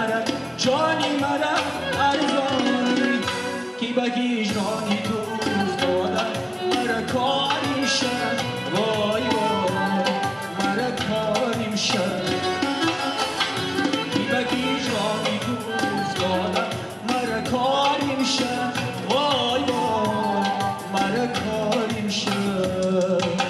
مرا جانی مرا ارزانی کی بگیش رانی تو افتادن مرا کاری شد وای وای مرا کاری شد کی بگیش رانی تو افتادن مرا کاری شد وای وای مرا کاری شد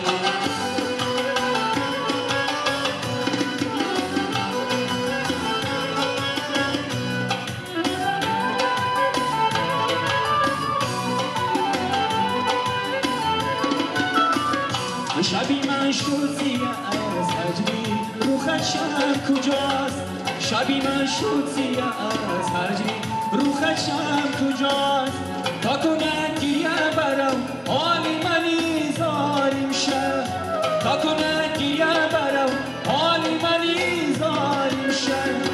شبی من شد زیر از هجری رو خشم کجاست شبی من شد زیر از هجری رو خشم کجاست تا کنن گریه برم حالی منی زاریم شد تا کنن گریه برم حالی منی زاریم شد